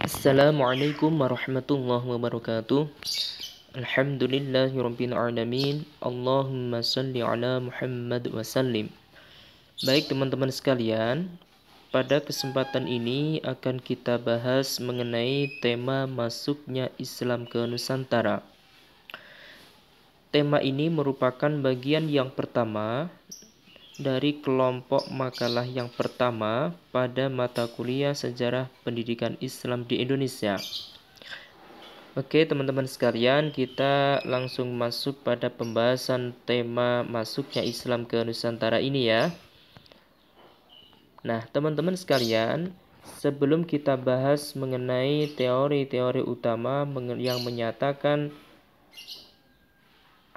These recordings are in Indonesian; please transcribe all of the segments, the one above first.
Assalamualaikum warahmatullahi wabarakatuh. Alhamdulillahirabbil alamin. Allahumma shalli ala Muhammad wa sallim. Baik teman-teman sekalian, pada kesempatan ini akan kita bahas mengenai tema masuknya Islam ke Nusantara. Tema ini merupakan bagian yang pertama dari kelompok makalah yang pertama pada mata kuliah Sejarah Pendidikan Islam di Indonesia. Oke teman-teman sekalian, kita langsung masuk pada pembahasan tema masuknya Islam ke Nusantara ini ya. Nah teman-teman sekalian, sebelum kita bahas mengenai teori-teori utama yang menyatakan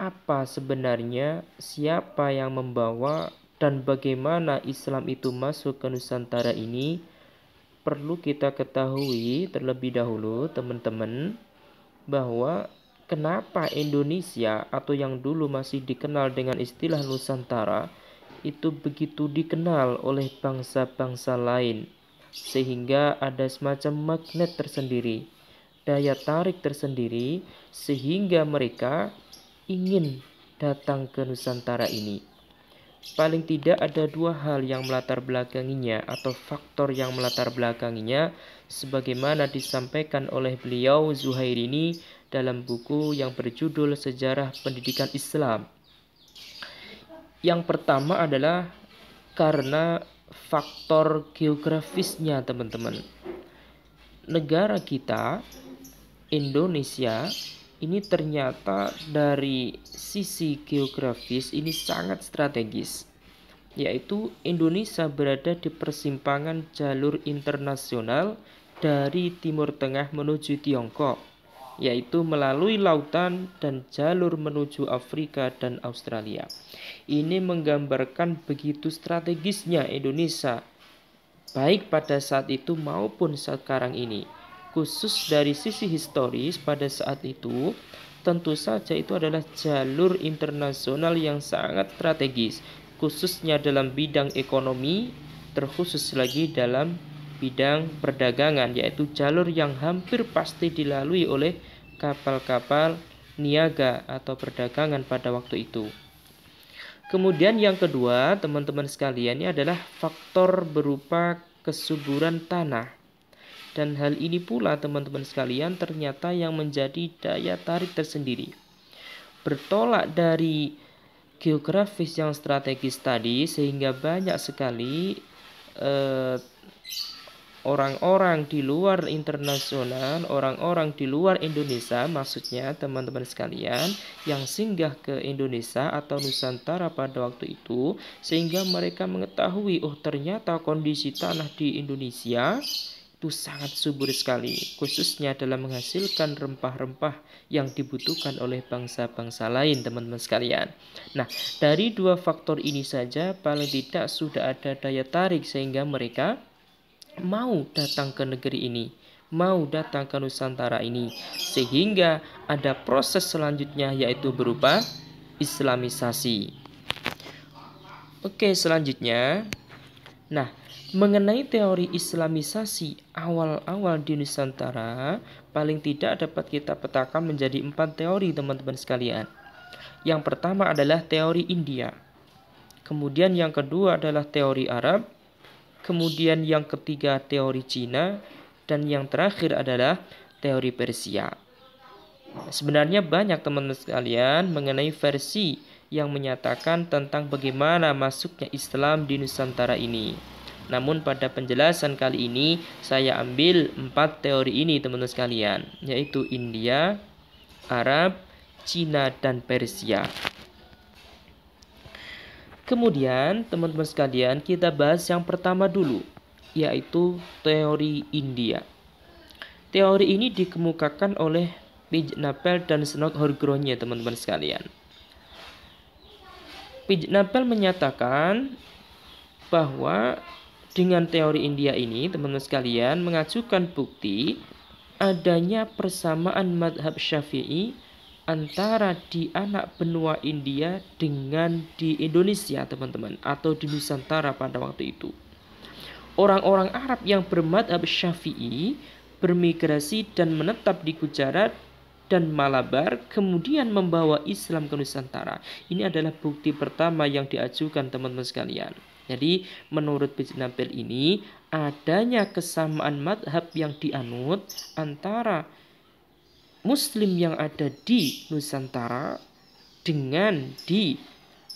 apa sebenarnya, siapa yang membawa, dan bagaimana Islam itu masuk ke Nusantara ini, perlu kita ketahui terlebih dahulu teman-teman, bahwa kenapa Indonesia atau yang dulu masih dikenal dengan istilah Nusantara itu begitu dikenal oleh bangsa-bangsa lain, sehingga ada semacam magnet tersendiri, daya tarik tersendiri, sehingga mereka ingin datang ke Nusantara ini. Paling tidak ada dua hal yang melatar belakanginya atau faktor yang melatar belakanginya, sebagaimana disampaikan oleh beliau Zuhairini dalam buku yang berjudul Sejarah Pendidikan Islam. Yang pertama adalah karena faktor geografisnya teman-teman. Negara kita, Indonesia, ini ternyata dari sisi geografis ini sangat strategis, yaitu Indonesia berada di persimpangan jalur internasional dari Timur Tengah menuju Tiongkok, yaitu melalui lautan dan jalur menuju Afrika dan Australia. Ini menggambarkan begitu strategisnya Indonesia, baik pada saat itu maupun sekarang ini. Khusus dari sisi historis pada saat itu, tentu saja itu adalah jalur internasional yang sangat strategis, khususnya dalam bidang ekonomi, terkhusus lagi dalam bidang perdagangan, yaitu jalur yang hampir pasti dilalui oleh kapal-kapal niaga atau perdagangan pada waktu itu. Kemudian yang kedua, teman-teman sekalian, ini adalah faktor berupa kesuburan tanah. Dan hal ini pula teman-teman sekalian ternyata yang menjadi daya tarik tersendiri. Bertolak dari geografis yang strategis tadi, sehingga banyak sekali orang-orang di luar internasional, orang-orang di luar Indonesia, maksudnya teman-teman sekalian, yang singgah ke Indonesia atau Nusantara pada waktu itu, sehingga mereka mengetahui, oh ternyata kondisi tanah di Indonesia itu sangat subur sekali, khususnya dalam menghasilkan rempah-rempah yang dibutuhkan oleh bangsa-bangsa lain, teman-teman sekalian. Nah, dari dua faktor ini saja paling tidak sudah ada daya tarik sehingga mereka mau datang ke negeri ini, mau datang ke Nusantara ini, sehingga ada proses selanjutnya yaitu berupa Islamisasi. Oke, selanjutnya, nah, mengenai teori Islamisasi awal-awal di Nusantara, paling tidak dapat kita petakan menjadi 4 teori teman-teman sekalian. Yang pertama adalah teori India, kemudian yang kedua adalah teori Arab, kemudian yang ketiga teori Cina, dan yang terakhir adalah teori Persia. Sebenarnya banyak teman-teman sekalian mengenai versi yang menyatakan tentang bagaimana masuknya Islam di Nusantara ini. Namun pada penjelasan kali ini saya ambil 4 teori ini teman-teman sekalian, yaitu India, Arab, Cina, dan Persia. Kemudian teman-teman sekalian kita bahas yang pertama dulu, yaitu teori India. Teori ini dikemukakan oleh Pijnapel dan Snok Horgrove teman-teman sekalian. Pijnapel menyatakan bahwa dengan teori India ini, teman-teman sekalian, mengajukan bukti adanya persamaan madhab Syafi'i antara di anak benua India dengan di Indonesia, teman-teman, atau di Nusantara pada waktu itu. Orang-orang Arab yang bermadhab Syafi'i bermigrasi dan menetap di Gujarat dan Malabar, kemudian membawa Islam ke Nusantara. Ini adalah bukti pertama yang diajukan teman-teman sekalian. Jadi menurut Bijnapel ini adanya kesamaan madhab yang dianut antara Muslim yang ada di Nusantara dengan di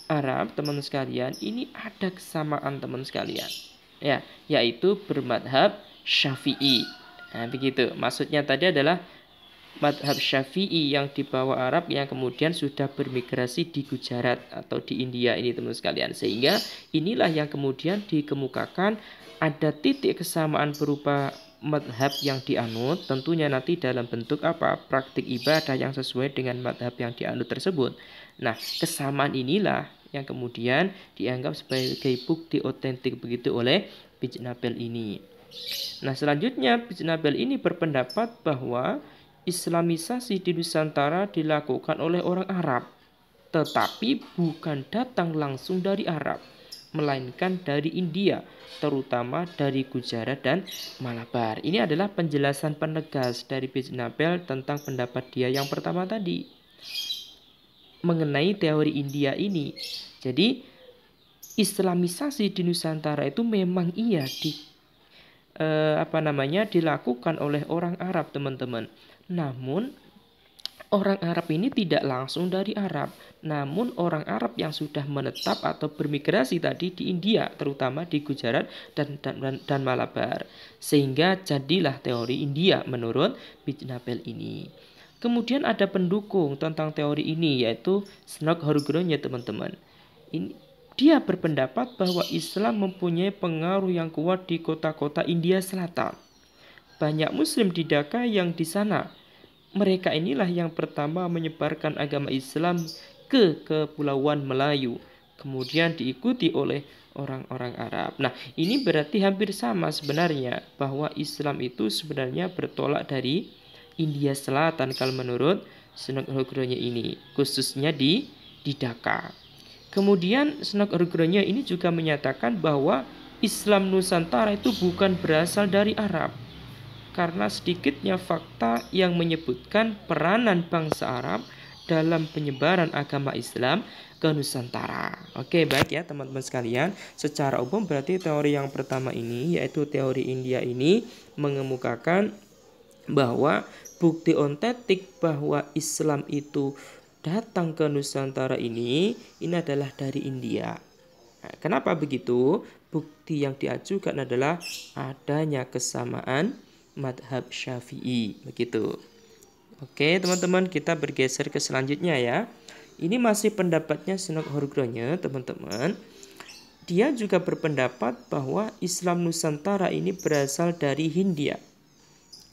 Arab, teman sekalian. Ini ada kesamaan teman sekalian, ya, yaitu bermadhab Syafi'i. Nah, begitu. Maksudnya tadi adalah madhab Syafi'i yang dibawa Arab yang kemudian sudah bermigrasi di Gujarat atau di India ini teman sekalian. Sehingga inilah yang kemudian dikemukakan ada titik kesamaan berupa madhab yang dianut, tentunya nanti dalam bentuk apa? Praktik ibadah yang sesuai dengan madhab yang dianut tersebut. Nah, kesamaan inilah yang kemudian dianggap sebagai bukti otentik begitu oleh Bijnapel ini. Nah, selanjutnya Bijnapel ini berpendapat bahwa Islamisasi di Nusantara dilakukan oleh orang Arab, tetapi bukan datang langsung dari Arab, melainkan dari India, terutama dari Gujarat dan Malabar. Ini adalah penjelasan penegas dari Bijnapel tentang pendapat dia yang pertama tadi mengenai teori India ini. Jadi Islamisasi di Nusantara itu memang iya dilakukan oleh orang Arab, teman-teman. Namun orang Arab ini tidak langsung dari Arab, namun orang Arab yang sudah menetap atau bermigrasi tadi di India, terutama di Gujarat dan Malabar. Sehingga jadilah teori India menurut Bijnapel ini. Kemudian ada pendukung tentang teori ini, yaitu Snok Horgronya, teman-teman. Dia berpendapat bahwa Islam mempunyai pengaruh yang kuat di kota-kota India Selatan. Banyak Muslim di Dhaka yang di sana. Mereka inilah yang pertama menyebarkan agama Islam ke Kepulauan Melayu. Kemudian diikuti oleh orang-orang Arab. Nah, ini berarti hampir sama sebenarnya bahwa Islam itu sebenarnya bertolak dari India Selatan kalau menurut Snok Horgronya ini, khususnya di Dhaka. Kemudian Snok Horgronya ini juga menyatakan bahwa Islam Nusantara itu bukan berasal dari Arab, karena sedikitnya fakta yang menyebutkan peranan bangsa Arab dalam penyebaran agama Islam ke Nusantara. Oke, baik ya teman-teman sekalian. Secara umum berarti teori yang pertama ini, yaitu teori India ini, mengemukakan bahwa bukti ontetik bahwa Islam itu datang ke Nusantara ini adalah dari India. Nah, kenapa begitu? Bukti yang diajukan adalah adanya kesamaan madhab Syafi'i, begitu. Oke teman-teman, kita bergeser ke selanjutnya ya. Ini masih pendapatnya Snok Horgronya, teman-teman. Dia juga berpendapat bahwa Islam Nusantara ini berasal dari Hindia.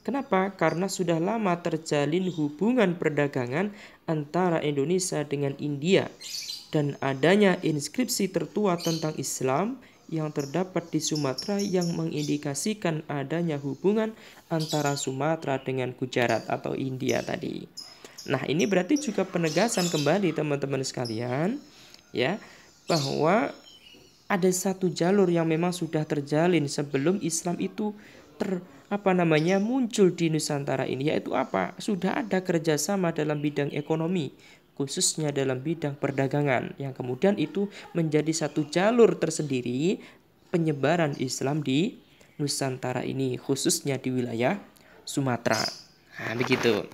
Kenapa? Karena sudah lama terjalin hubungan perdagangan antara Indonesia dengan India, dan adanya inskripsi tertua tentang Islam yang terdapat di Sumatera yang mengindikasikan adanya hubungan antara Sumatera dengan Gujarat atau India tadi. Nah, ini berarti juga penegasan kembali teman-teman sekalian ya, bahwa ada satu jalur yang memang sudah terjalin sebelum Islam itu muncul di Nusantara ini, yaitu apa? Sudah ada kerjasama dalam bidang ekonomi, khususnya dalam bidang perdagangan, yang kemudian itu menjadi satu jalur tersendiri penyebaran Islam di Nusantara ini, khususnya di wilayah Sumatera. Nah, begitu.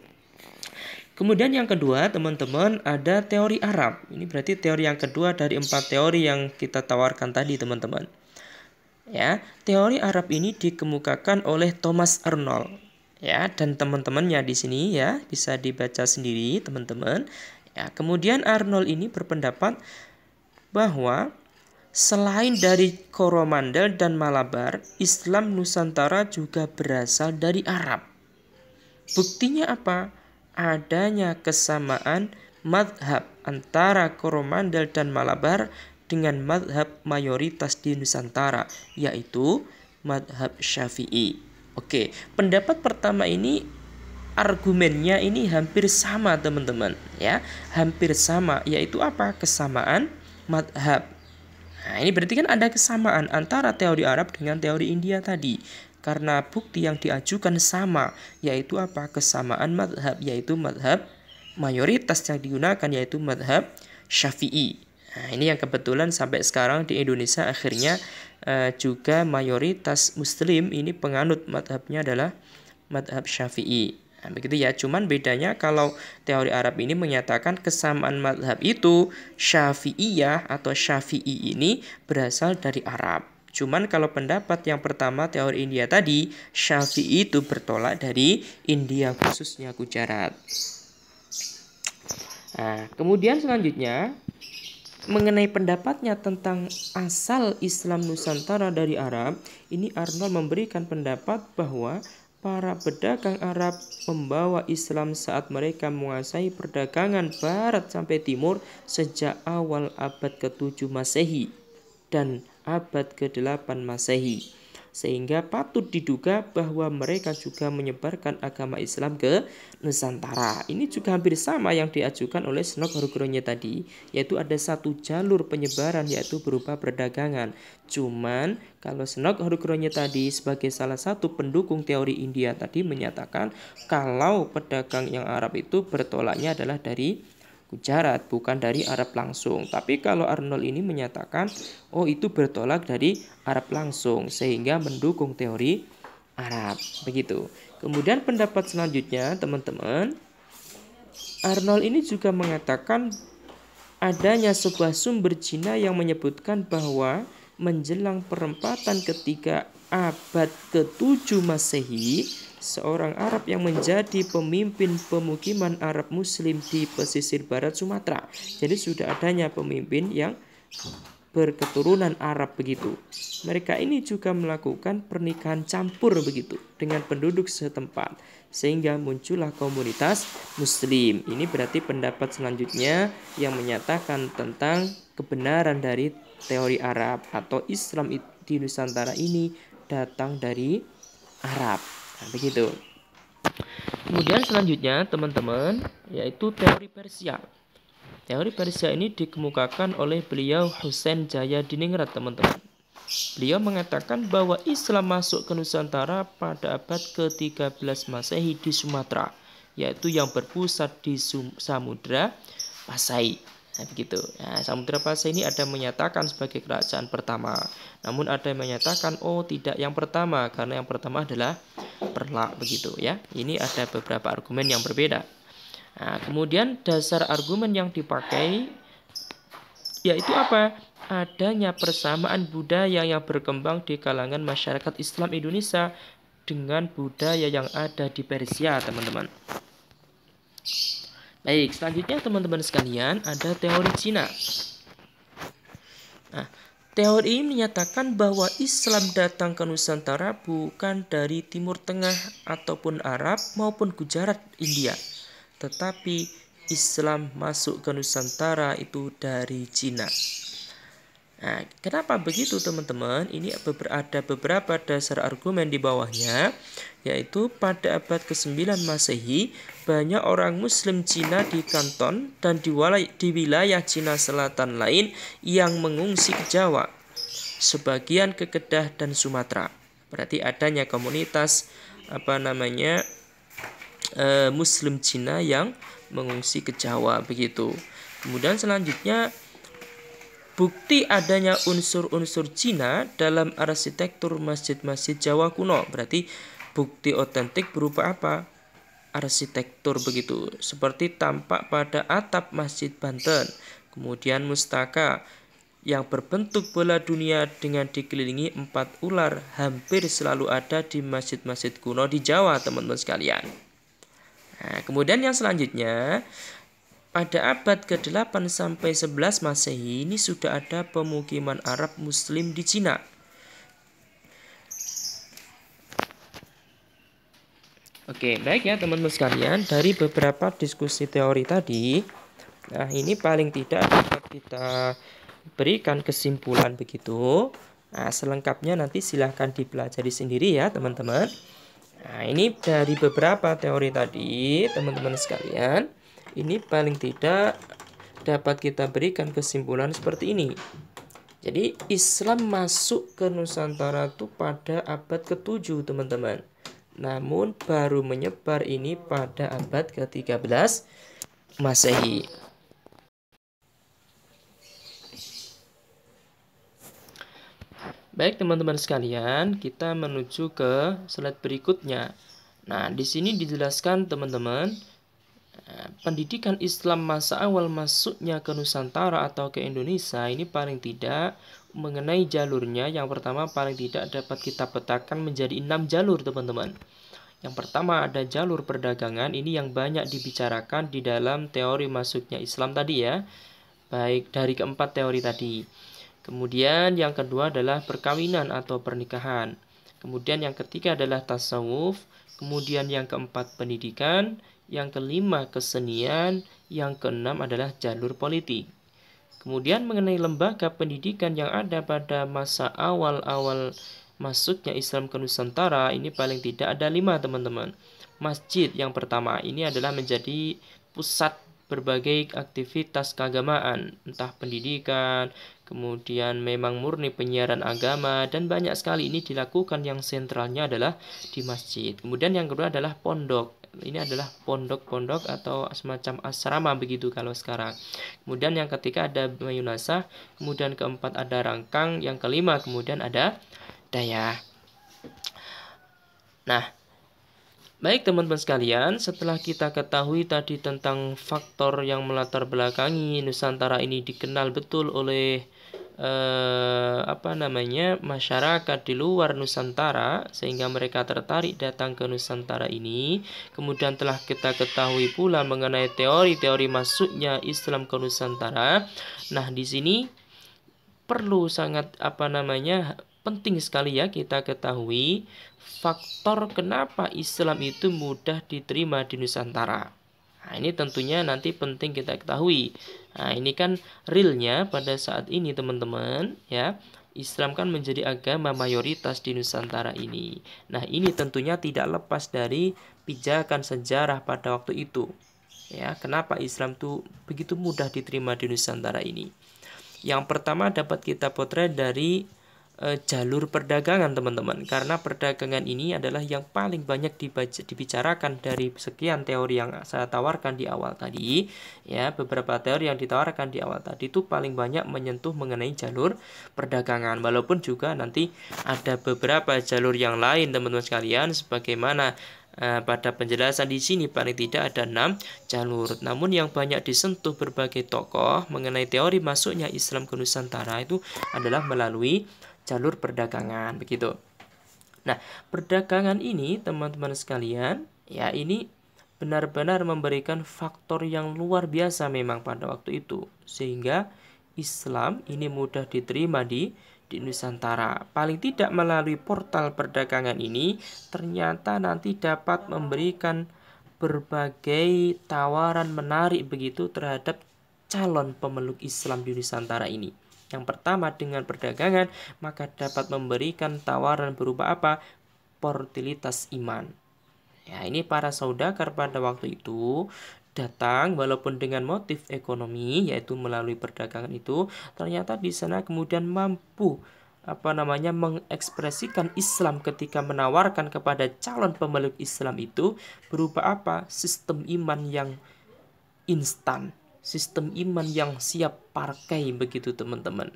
Kemudian yang kedua, teman-teman, ada teori Arab. Ini berarti teori yang kedua dari 4 teori yang kita tawarkan tadi, teman-teman. Ya, teori Arab ini dikemukakan oleh Thomas Arnold. Ya, dan teman-temannya di sini ya, bisa dibaca sendiri, teman-teman. Ya, kemudian Arnold ini berpendapat bahwa selain dari Coromandel dan Malabar, Islam Nusantara juga berasal dari Arab. Buktinya apa? Adanya kesamaan madhab antara Coromandel dan Malabar dengan madhab mayoritas di Nusantara, yaitu madhab Syafi'i. Oke, pendapat pertama ini argumennya ini hampir sama, teman-teman, ya, hampir sama, yaitu apa? Kesamaan madhab. Nah, ini berarti kan ada kesamaan antara teori Arab dengan teori India tadi. karena bukti yang diajukan sama, yaitu apa? Kesamaan madhab, yaitu madhab mayoritas yang digunakan yaitu madhab Syafi'i. Nah, ini yang kebetulan sampai sekarang di Indonesia akhirnya juga mayoritas Muslim ini penganut madhabnya adalah madhab Syafi'i. Nah, begitu ya. Cuman bedanya kalau teori Arab ini menyatakan kesamaan madhab itu Syafi'iyah atau Syafi'i ini berasal dari Arab. Cuman kalau pendapat yang pertama teori India tadi, Syafi'i itu bertolak dari India khususnya Gujarat. Nah, kemudian selanjutnya mengenai pendapatnya tentang asal Islam Nusantara dari Arab, ini Arnold memberikan pendapat bahwa para pedagang Arab membawa Islam saat mereka menguasai perdagangan barat sampai timur sejak awal abad ke-7 Masehi dan abad ke-8 Masehi. Sehingga patut diduga bahwa mereka juga menyebarkan agama Islam ke Nusantara. Ini juga hampir sama yang diajukan oleh Snok Horgrogno tadi, yaitu ada satu jalur penyebaran yaitu berupa perdagangan. Cuman kalau Snok Horgrogno tadi sebagai salah satu pendukung teori India tadi menyatakan kalau pedagang yang Arab itu bertolaknya adalah dari Gujarat, bukan dari Arab langsung. Tapi kalau Arnold ini menyatakan, oh itu bertolak dari Arab langsung, sehingga mendukung teori Arab. Begitu. Kemudian pendapat selanjutnya, teman-teman, Arnold ini juga mengatakan adanya sebuah sumber Cina yang menyebutkan bahwa menjelang perempatan ketiga abad ke-7 Masehi, seorang Arab yang menjadi pemimpin pemukiman Arab Muslim di pesisir barat Sumatera. Jadi sudah adanya pemimpin yang berketurunan Arab begitu. Mereka ini juga melakukan pernikahan campur begitu dengan penduduk setempat, sehingga muncullah komunitas Muslim. Ini berarti pendapat selanjutnya yang menyatakan tentang kebenaran dari teori Arab atau Islam di Nusantara ini datang dari Arab. Nah, begitu. Kemudian selanjutnya teman-teman yaitu teori Persia. Teori Persia ini dikemukakan oleh beliau Husain Jaya Diningrat, teman-teman. Beliau mengatakan bahwa Islam masuk ke Nusantara pada abad ke-13 Masehi di Sumatera, yaitu yang berpusat di Samudra Pasai. Nah, begitu. Nah, Samudra Pasai ini ada menyatakan sebagai kerajaan pertama. Namun ada yang menyatakan oh tidak yang pertama karena yang pertama adalah Perlak begitu ya. Ini ada beberapa argumen yang berbeda. Nah, kemudian dasar argumen yang dipakai yaitu apa? Adanya persamaan budaya yang berkembang di kalangan masyarakat Islam Indonesia dengan budaya yang ada di Persia, teman-teman. Baik, selanjutnya teman-teman sekalian ada teori Cina. Nah, teori ini menyatakan bahwa Islam datang ke Nusantara bukan dari Timur Tengah ataupun Arab maupun Gujarat, India, tetapi Islam masuk ke Nusantara itu dari Cina. Nah, kenapa begitu teman-teman? Ini ada beberapa dasar argumen di bawahnya, yaitu pada abad ke-9 Masehi, banyak orang Muslim Cina di Kanton dan di wilayah Cina Selatan lain yang mengungsi ke Jawa, sebagian ke Kedah dan Sumatera. Berarti adanya komunitas Muslim Cina yang mengungsi ke Jawa begitu. Kemudian selanjutnya bukti adanya unsur-unsur Cina dalam arsitektur masjid-masjid Jawa kuno. Berarti bukti otentik berupa apa? Arsitektur begitu. Seperti tampak pada atap Masjid Banten. Kemudian mustaka yang berbentuk bola dunia dengan dikelilingi 4 ular hampir selalu ada di masjid-masjid kuno di Jawa, teman-teman sekalian. Nah, kemudian yang selanjutnya pada abad ke-8 sampai 11 Masehi ini sudah ada pemukiman Arab Muslim di Cina. Oke, baik ya teman-teman sekalian, dari beberapa diskusi teori tadi, nah ini paling tidak dapat kita berikan kesimpulan begitu. Nah, selengkapnya nanti silahkan dipelajari sendiri ya teman-teman. Nah, ini dari beberapa teori tadi, teman-teman sekalian, ini paling tidak dapat kita berikan kesimpulan seperti ini. Jadi Islam masuk ke Nusantara itu pada abad ke-7 teman-teman. Namun baru menyebar ini pada abad ke-13 Masehi. Baik teman-teman sekalian, kita menuju ke slide berikutnya. Nah, di sini dijelaskan teman-teman, pendidikan Islam masa awal masuknya ke Nusantara atau ke Indonesia ini paling tidak mengenai jalurnya. Yang pertama paling tidak dapat kita petakan menjadi 6 jalur teman-teman. Yang pertama ada jalur perdagangan, ini yang banyak dibicarakan di dalam teori masuknya Islam tadi ya, baik dari keempat teori tadi. Kemudian yang kedua adalah perkawinan atau pernikahan. Kemudian yang ketiga adalah tasawuf. Kemudian yang keempat pendidikan. Yang kelima kesenian. Yang keenam adalah jalur politik. Kemudian mengenai lembaga pendidikan yang ada pada masa awal-awal masuknya Islam ke Nusantara, ini paling tidak ada 5 teman-teman. Masjid yang pertama ini adalah menjadi pusat berbagai aktivitas keagamaan, entah pendidikan, kemudian memang murni penyiaran agama, dan banyak sekali ini dilakukan yang sentralnya adalah di masjid. Kemudian yang kedua adalah pondok. Ini adalah pondok-pondok atau semacam asrama begitu kalau sekarang. Kemudian yang ketiga ada mayunasah, kemudian keempat ada rangkang, yang kelima kemudian ada daya. Nah, baik teman-teman sekalian, setelah kita ketahui tadi tentang faktor yang melatar belakangi Nusantara ini dikenal betul oleh masyarakat di luar Nusantara sehingga mereka tertarik datang ke Nusantara ini. Kemudian telah kita ketahui pula mengenai teori-teori masuknya Islam ke Nusantara. Nah, di sini perlu sangat penting sekali ya kita ketahui faktor kenapa Islam itu mudah diterima di Nusantara. Nah, ini tentunya nanti penting kita ketahui. Nah, ini kan realnya pada saat ini teman-teman ya. Islam kan menjadi agama mayoritas di Nusantara ini. Nah, ini tentunya tidak lepas dari pijakan sejarah pada waktu itu. Ya, kenapa Islam tuh begitu mudah diterima di Nusantara ini? Yang pertama dapat kita potret dari jalur perdagangan teman-teman, karena perdagangan ini adalah yang paling banyak dibicarakan dari sekian teori yang saya tawarkan di awal tadi ya. Beberapa teori yang ditawarkan di awal tadi itu paling banyak menyentuh mengenai jalur perdagangan, walaupun juga nanti ada beberapa jalur yang lain teman-teman sekalian, sebagaimana pada penjelasan di sini paling tidak ada 6 jalur. Namun yang banyak disentuh berbagai tokoh mengenai teori masuknya Islam ke Nusantara itu adalah melalui jalur perdagangan begitu. Nah, perdagangan ini teman-teman sekalian, ya ini benar-benar memberikan faktor yang luar biasa memang pada waktu itu, sehingga Islam ini mudah diterima di Nusantara. Paling tidak melalui portal perdagangan ini ternyata nanti dapat memberikan berbagai tawaran menarik begitu terhadap calon pemeluk Islam di Nusantara ini. Yang pertama, dengan perdagangan maka dapat memberikan tawaran berupa apa? Portilitas iman. Ya, ini para saudagar pada waktu itu datang walaupun dengan motif ekonomi, yaitu melalui perdagangan itu, ternyata di sana kemudian mampu mengekspresikan Islam ketika menawarkan kepada calon pemeluk Islam itu berupa apa? Sistem iman yang instan, sistem iman yang siap pakai begitu teman-teman.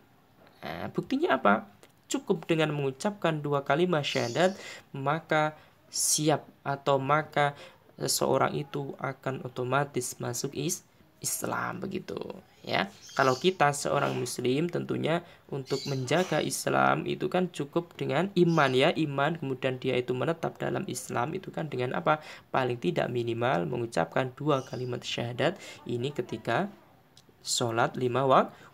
Nah, buktinya apa? Cukup dengan mengucapkan 2 kalimat syahadat maka siap atau maka seseorang itu akan otomatis masuk Islam begitu ya. Kalau kita seorang muslim tentunya untuk menjaga Islam itu kan cukup dengan iman ya, iman kemudian dia itu menetap dalam Islam itu kan dengan apa? Paling tidak minimal mengucapkan 2 kalimat syahadat ini ketika sholat 5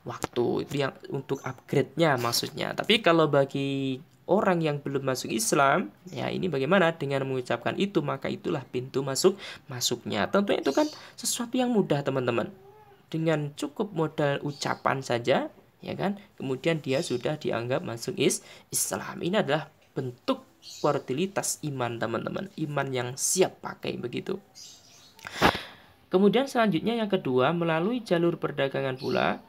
waktu. Itu yang untuk upgrade-nya maksudnya. Tapi kalau bagi orang yang belum masuk Islam, ya ini bagaimana? Dengan mengucapkan itu maka itulah pintu masuknya. Tentunya itu kan sesuatu yang mudah teman-teman. Dengan cukup modal ucapan saja, ya kan? Kemudian dia sudah dianggap masuk Islam. Ini adalah bentuk portilitas iman teman-teman. Iman yang siap pakai begitu. Kemudian selanjutnya yang kedua, melalui jalur perdagangan pula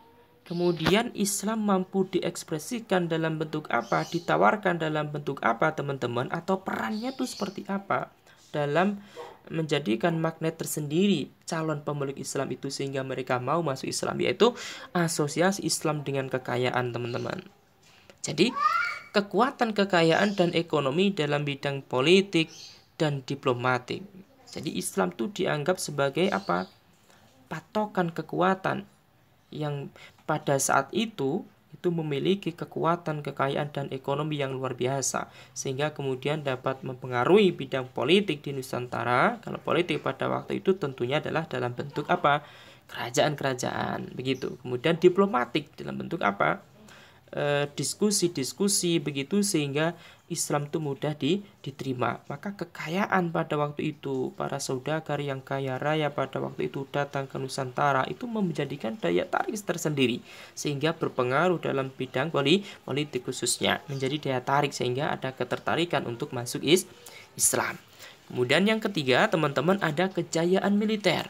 Kemudian Islam mampu diekspresikan dalam bentuk apa, ditawarkan dalam bentuk apa teman-teman, atau perannya itu seperti apa dalam menjadikan magnet tersendiri calon pemeluk Islam itu sehingga mereka mau masuk Islam, yaitu asosiasi Islam dengan kekayaan teman-teman. Jadi kekuatan kekayaan dan ekonomi dalam bidang politik dan diplomatik. Jadi Islam itu dianggap sebagai apa? Patokan kekuatan yang pada saat itu memiliki kekuatan, kekayaan, dan ekonomi yang luar biasa sehingga kemudian dapat mempengaruhi bidang politik di Nusantara. Kalau politik pada waktu itu tentunya adalah dalam bentuk apa? Kerajaan-kerajaan begitu. Kemudian diplomatik dalam bentuk apa? Diskusi-diskusi begitu sehingga Islam itu mudah diterima. Maka kekayaan pada waktu itu, para saudagar yang kaya raya pada waktu itu datang ke Nusantara itu menjadikan daya tarik tersendiri sehingga berpengaruh dalam bidang politik khususnya, menjadi daya tarik sehingga ada ketertarikan untuk masuk Islam. Kemudian yang ketiga teman-teman ada kejayaan militer.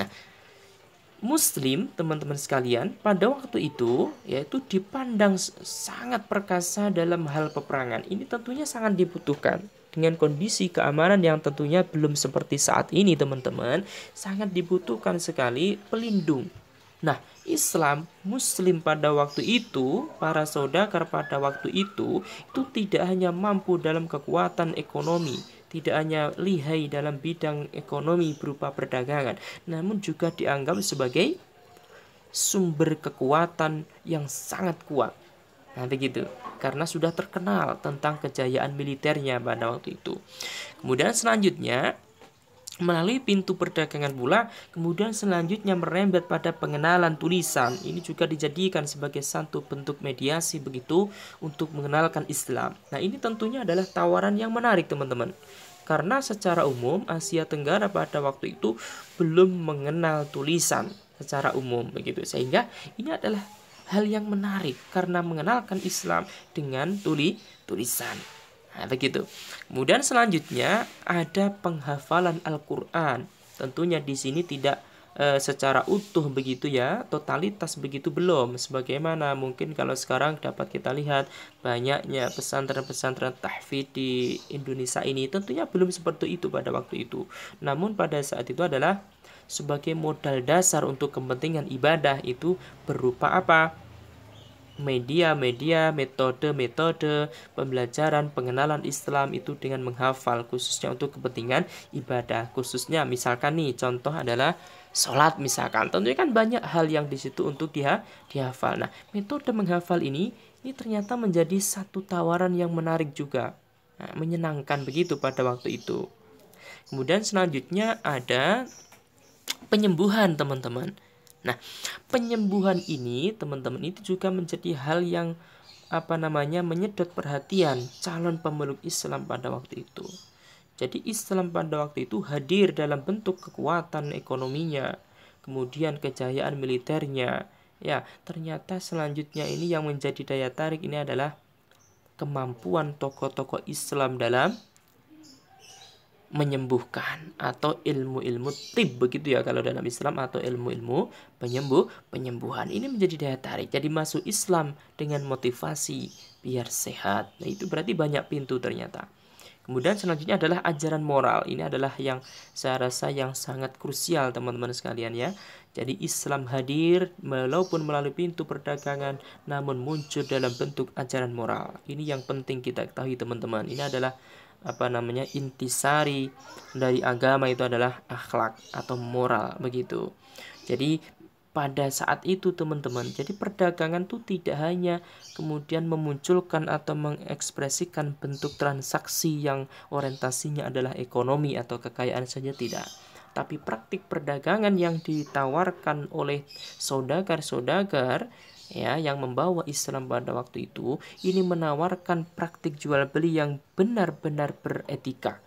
Nah, Muslim, teman-teman sekalian, pada waktu itu yaitu dipandang sangat perkasa dalam hal peperangan. Ini tentunya sangat dibutuhkan. Dengan kondisi keamanan yang tentunya belum seperti saat ini, teman-teman, sangat dibutuhkan sekali pelindung. Nah, Islam, Muslim pada waktu itu, para saudagar pada waktu itu tidak hanya mampu dalam kekuatan ekonomi, tidak hanya lihai dalam bidang ekonomi berupa perdagangan, namun juga dianggap sebagai sumber kekuatan yang sangat kuat. Nah begitu, karena sudah terkenal tentang kejayaan militernya pada waktu itu. Kemudian selanjutnya melalui pintu perdagangan pula, kemudian selanjutnya merembet pada pengenalan tulisan. Ini juga dijadikan sebagai satu bentuk mediasi begitu untuk mengenalkan Islam. Nah ini tentunya adalah tawaran yang menarik teman-teman. Karena secara umum Asia Tenggara pada waktu itu belum mengenal tulisan secara umum begitu. Sehingga ini adalah hal yang menarik karena mengenalkan Islam dengan tulisan. Nah, begitu. Kemudian selanjutnya ada penghafalan Al-Qur'an. Tentunya di sini tidak secara utuh begitu ya, totalitas begitu belum. Sebagaimana mungkin kalau sekarang dapat kita lihat banyaknya pesantren-pesantren tahfidz di Indonesia ini, tentunya belum seperti itu pada waktu itu. Namun pada saat itu adalah sebagai modal dasar untuk kepentingan ibadah itu berupa apa? Media-media, metode-metode pembelajaran pengenalan Islam itu dengan menghafal khususnya untuk kepentingan ibadah. Khususnya misalkan nih contoh adalah sholat misalkan. Tentunya kan banyak hal yang di situ untuk dihafal. Nah, metode menghafal ini ternyata menjadi satu tawaran yang menarik juga. Nah, menyenangkan begitu pada waktu itu. Kemudian selanjutnya ada penyembuhan teman-teman. Nah, penyembuhan ini teman-teman itu juga menjadi hal yang menyedot perhatian calon pemeluk Islam pada waktu itu. Jadi Islam pada waktu itu hadir dalam bentuk kekuatan ekonominya, kemudian kejayaan militernya. Ya, ternyata selanjutnya ini yang menjadi daya tarik ini adalah kemampuan tokoh-tokoh Islam dalam menyembuhkan atau ilmu-ilmu tib begitu ya kalau dalam Islam, atau ilmu-ilmu penyembuhan. Ini menjadi daya tarik. Jadi masuk Islam dengan motivasi biar sehat. Nah, itu berarti banyak pintu ternyata. Kemudian selanjutnya adalah ajaran moral. Ini adalah yang saya rasa yang sangat krusial teman-teman sekalian ya. Jadi Islam hadir walaupun melalui pintu perdagangan, namun muncul dalam bentuk ajaran moral. Ini yang penting kita ketahui teman-teman. Ini adalah intisari dari agama itu adalah akhlak atau moral begitu. Jadi pada saat itu teman-teman, jadi perdagangan itu tidak hanya kemudian memunculkan atau mengekspresikan bentuk transaksi yang orientasinya adalah ekonomi atau kekayaan saja, tidak. Tapi praktik perdagangan yang ditawarkan oleh saudagar-saudagar ya yang membawa Islam pada waktu itu, ini menawarkan praktik jual beli yang benar-benar beretika,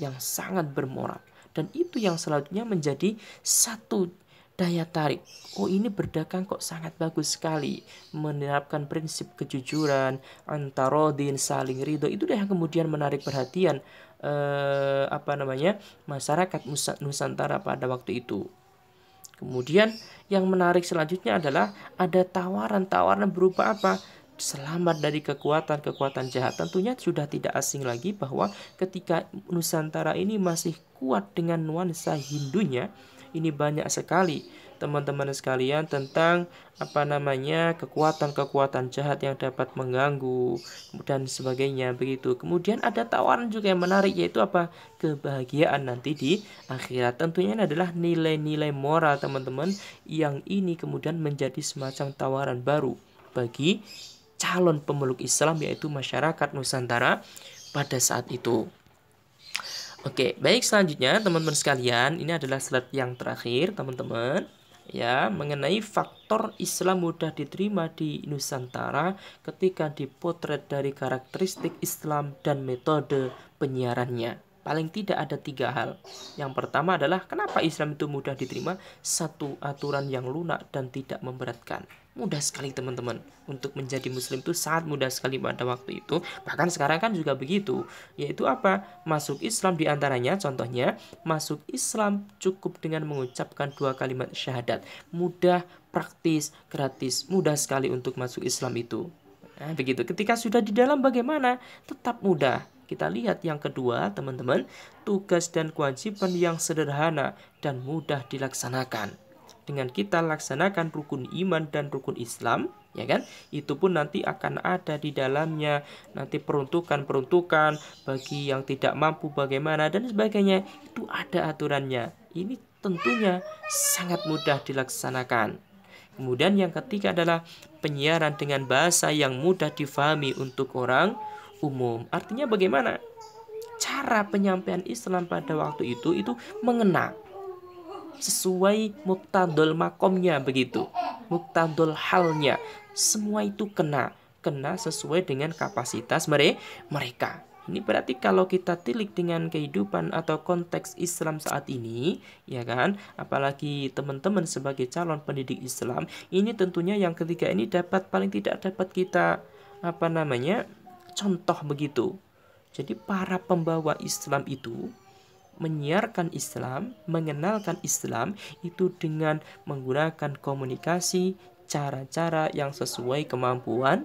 yang sangat bermoral, dan itu yang selanjutnya menjadi satu daya tarik. Oh, ini berdagang kok sangat bagus sekali, menerapkan prinsip kejujuran, antarodin, saling ridho. Itu yang kemudian menarik perhatian masyarakat Nusantara pada waktu itu. Kemudian yang menarik selanjutnya adalah ada tawaran-tawaran berupa apa? Selamat dari kekuatan-kekuatan jahat. Tentunya sudah tidak asing lagi bahwa ketika Nusantara ini masih kuat dengan nuansa Hindunya, ini banyak sekali teman-teman sekalian tentang kekuatan-kekuatan jahat yang dapat mengganggu dan sebagainya begitu. Kemudian ada tawaran juga yang menarik, yaitu apa? Kebahagiaan nanti di akhirat. Tentunya ini adalah nilai-nilai moral teman-teman, yang ini kemudian menjadi semacam tawaran baru bagi calon pemeluk Islam, yaitu masyarakat Nusantara pada saat itu. Oke, baik, selanjutnya teman-teman sekalian, ini adalah slide yang terakhir teman-teman, ya, mengenai faktor Islam mudah diterima di Nusantara ketika dipotret dari karakteristik Islam dan metode penyiarannya. Paling tidak ada 3 hal. Yang pertama adalah kenapa Islam itu mudah diterima? Satu, aturan yang lunak dan tidak memberatkan. Mudah sekali teman-teman. Untuk menjadi muslim itu sangat mudah sekali pada waktu itu. Bahkan sekarang kan juga begitu. Yaitu apa? Masuk Islam diantaranya, contohnya, masuk Islam cukup dengan mengucapkan 2 kalimat syahadat. Mudah, praktis, gratis. Mudah sekali untuk masuk Islam itu. Nah, begitu. Ketika sudah di dalam bagaimana? Tetap mudah. Kita lihat yang kedua, teman-teman, tugas dan kewajiban yang sederhana dan mudah dilaksanakan. Dengan kita laksanakan rukun iman dan rukun Islam, ya kan? Itu pun nanti akan ada di dalamnya nanti peruntukan-peruntukan bagi yang tidak mampu bagaimana dan sebagainya. Itu ada aturannya. Ini tentunya sangat mudah dilaksanakan. Kemudian yang ketiga adalah penyiaran dengan bahasa yang mudah difahami untuk orang umum. Artinya bagaimana? Cara penyampaian Islam pada waktu itu mengena sesuai muktadol makomnya begitu, muktadol halnya, semua itu kena sesuai dengan kapasitas mereka. Ini berarti kalau kita tilik dengan kehidupan atau konteks Islam saat ini, ya kan, apalagi teman-teman sebagai calon pendidik Islam, ini tentunya yang ketiga ini paling tidak dapat kita contoh begitu. Jadi para pembawa Islam itu menyiarkan Islam, mengenalkan Islam itu dengan menggunakan komunikasi, cara-cara yang sesuai kemampuan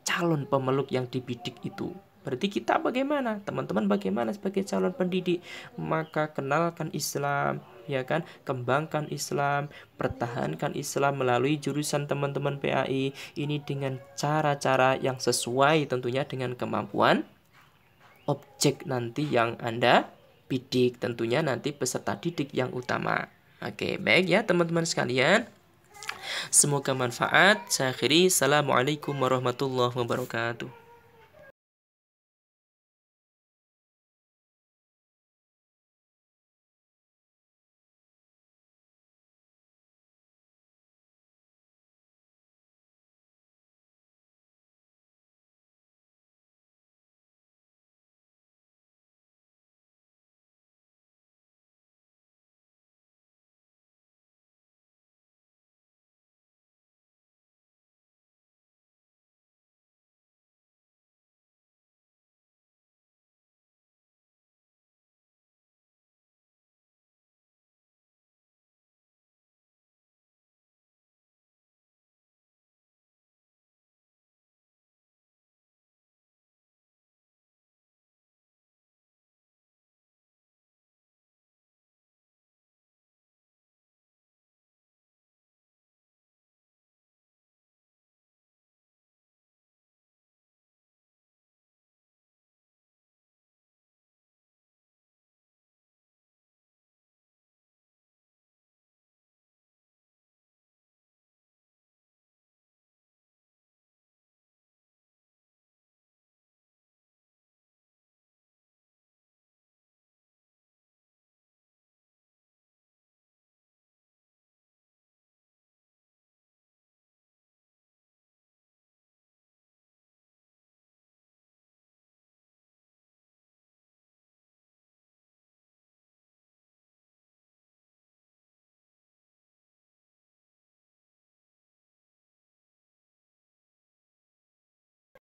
calon pemeluk yang dibidik itu. Berarti kita bagaimana? Teman-teman bagaimana sebagai calon pendidik? Maka kenalkan Islam, ya kan? Kembangkan Islam, pertahankan Islam melalui jurusan teman-teman PAI ini dengan cara-cara yang sesuai tentunya dengan kemampuan objek nanti yang Anda bidik, tentunya nanti peserta didik yang utama. Oke, baik ya teman-teman sekalian. Semoga manfaat. Saya akhiri. Assalamualaikum warahmatullahi wabarakatuh.